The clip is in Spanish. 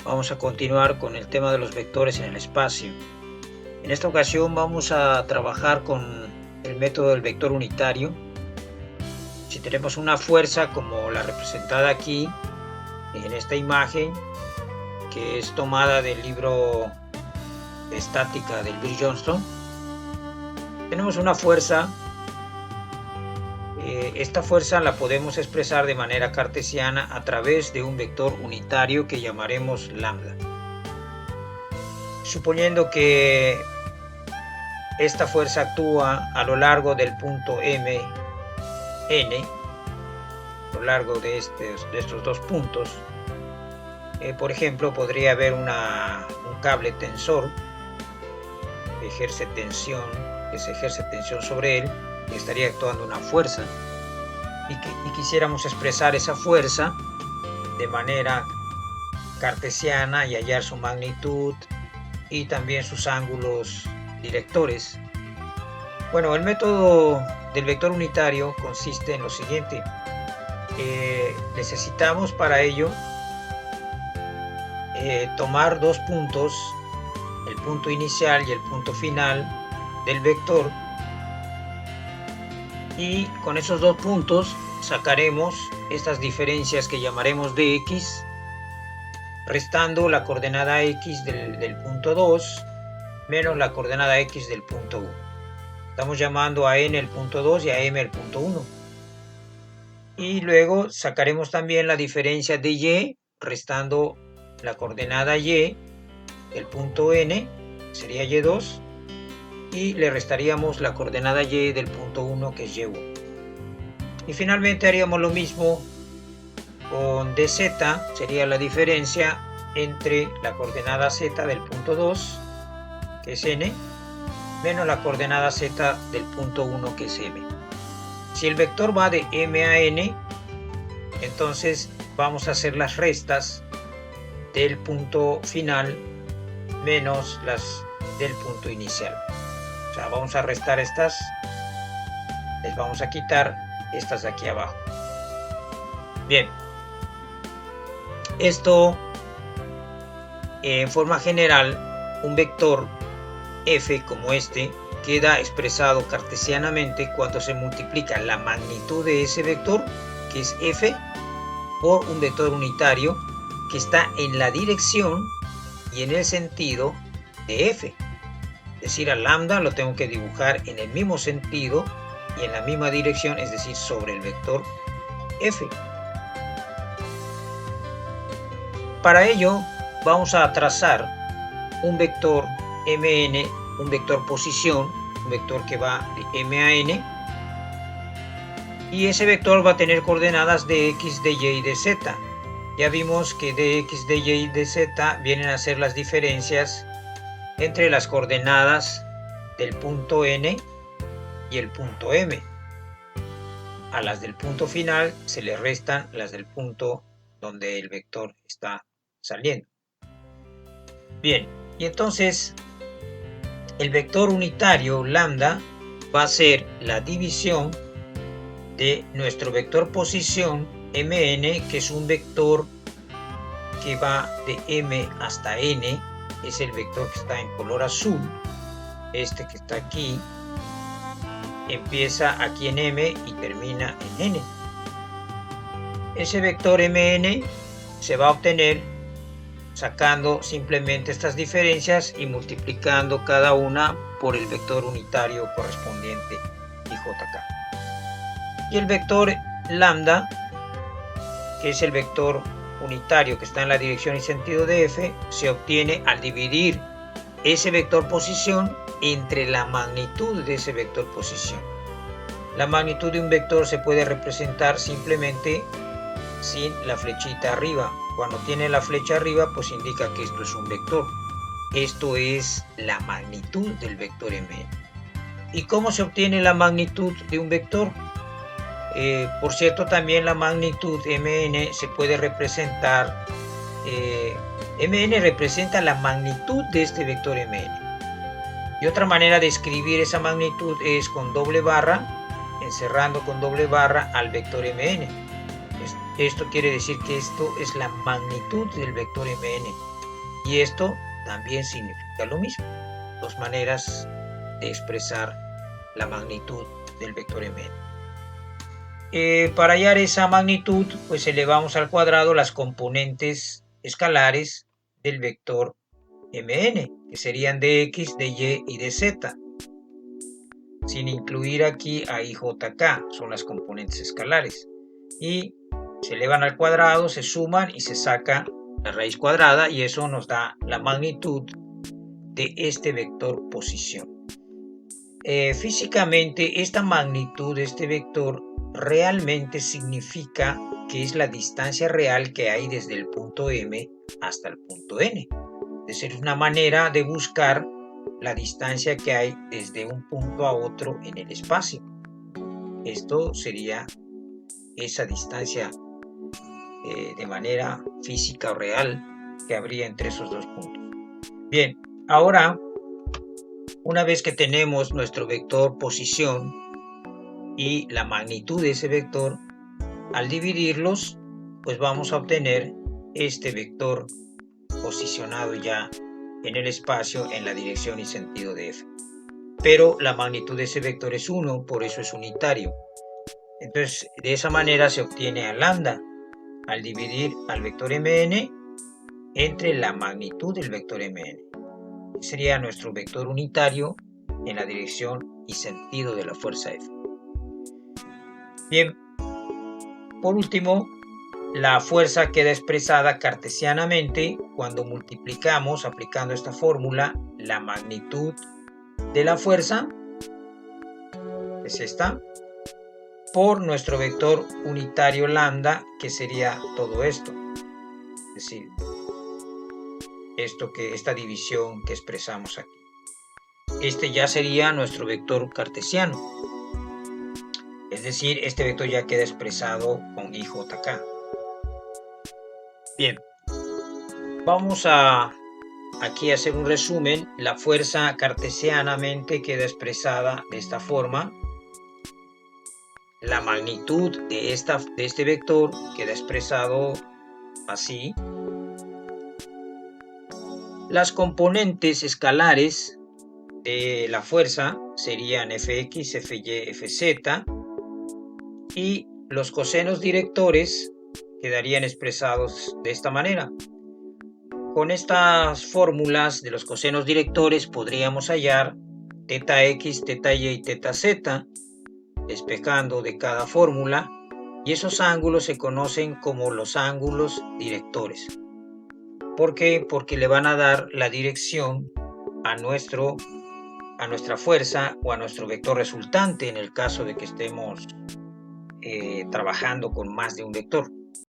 Vamos a continuar con el tema de los vectores en el espacio. En esta ocasión vamos a trabajar con el método del vector unitario. Si tenemos una fuerza como la representada aquí en esta imagen, que es tomada del libro de estática del Bill Johnston, tenemos una fuerza. Esta fuerza la podemos expresar de manera cartesiana a través de un vector unitario que llamaremos lambda. Suponiendo que esta fuerza actúa a lo largo del punto M, N, a lo largo de estos dos puntos. Por ejemplo, podría haber un cable tensor que se ejerce tensión sobre él, y estaría actuando una fuerza, y quisiéramos expresar esa fuerza de manera cartesiana y hallar su magnitud y también sus ángulos directores. Bueno, el método del vector unitario consiste en lo siguiente. Necesitamos para ello tomar dos puntos, el punto inicial y el punto final del vector, y con esos dos puntos sacaremos estas diferencias que llamaremos dx, restando la coordenada x del punto 2 menos la coordenada x del punto 1. Estamos llamando a n el punto 2 y a m el punto 1. Y luego sacaremos también la diferencia de y, restando la coordenada y del punto n, sería y2, y le restaríamos la coordenada y del punto 1, que es y1. Y finalmente haríamos lo mismo con dz, sería la diferencia entre la coordenada z del punto 2, que es n, menos la coordenada z del punto 1, que es m. Si el vector va de m a n, entonces vamos a hacer las restas del punto final menos las del punto inicial. O sea, vamos a restar estas, les vamos a quitar estas de aquí abajo. Bien, esto en forma general, un vector f como este queda expresado cartesianamente cuando se multiplica la magnitud de ese vector, que es f, por un vector unitario que está en la dirección y en el sentido de f. Es decir, a lambda lo tengo que dibujar en el mismo sentido y en la misma dirección, es decir, sobre el vector f. Para ello vamos a trazar un vector mn, un vector posición, un vector que va de m a n, y ese vector va a tener coordenadas de x, de y y de z. Ya vimos que de x, de y y de z vienen a ser las diferencias entre las coordenadas del punto n y el punto m. A las del punto final se le restan las del punto donde el vector está saliendo. Bien, y entonces el vector unitario lambda va a ser la división de nuestro vector posición mn, que es un vector que va de m hasta n, es el vector que está en color azul. Este que está aquí empieza aquí en m y termina en n. Ese vector mn se va a obtener sacando simplemente estas diferencias y multiplicando cada una por el vector unitario correspondiente, IJK. Y el vector lambda, que es el vector unitario que está en la dirección y sentido de f, se obtiene al dividir ese vector posición entre la magnitud de ese vector posición. La magnitud de un vector se puede representar simplemente sin la flechita arriba. Cuando tiene la flecha arriba, pues indica que esto es un vector. Esto es la magnitud del vector mn. ¿Y cómo se obtiene la magnitud de un vector? Por cierto, también la magnitud mn se puede representar. Mn representa la magnitud de este vector mn. Y otra manera de escribir esa magnitud es con doble barra, encerrando con doble barra al vector mn. Esto quiere decir que esto es la magnitud del vector mn. Y esto también significa lo mismo. Dos maneras de expresar la magnitud del vector mn. Para hallar esa magnitud, pues elevamos al cuadrado las componentes escalares del vector mn, que serían de x, de y y de z, sin incluir aquí a ijk, son las componentes escalares. Y se elevan al cuadrado, se suman y se saca la raíz cuadrada, y eso nos da la magnitud de este vector posición. Físicamente, esta magnitud de este vector realmente significa que es la distancia real que hay desde el punto M hasta el punto N. Es decir, una manera de buscar la distancia que hay desde un punto a otro en el espacio. Esto sería esa distancia de manera física o real que habría entre esos dos puntos. Bien, ahora, una vez que tenemos nuestro vector posición y la magnitud de ese vector, al dividirlos, pues vamos a obtener este vector posicionado ya en el espacio en la dirección y sentido de f. Pero la magnitud de ese vector es 1, por eso es unitario. Entonces, de esa manera se obtiene a lambda al dividir al vector mn entre la magnitud del vector mn. Sería nuestro vector unitario en la dirección y sentido de la fuerza F. Bien, por último, la fuerza queda expresada cartesianamente cuando multiplicamos, aplicando esta fórmula, la magnitud de la fuerza, es esta, por nuestro vector unitario lambda, que sería todo esto. Es decir, esta división que expresamos aquí. Este ya sería nuestro vector cartesiano. Es decir, este vector ya queda expresado con ijk. Bien, vamos a aquí hacer un resumen. La fuerza cartesianamente queda expresada de esta forma. La magnitud de este vector queda expresado así. Las componentes escalares de la fuerza serían fx, fy, fz, y los cosenos directores quedarían expresados de esta manera. Con estas fórmulas de los cosenos directores podríamos hallar teta x, teta y y teta z, despejando de cada fórmula, y esos ángulos se conocen como los ángulos directores. ¿Por qué? Porque le van a dar la dirección a nuestra fuerza o a nuestro vector resultante en el caso de que estemos trabajando con más de un vector.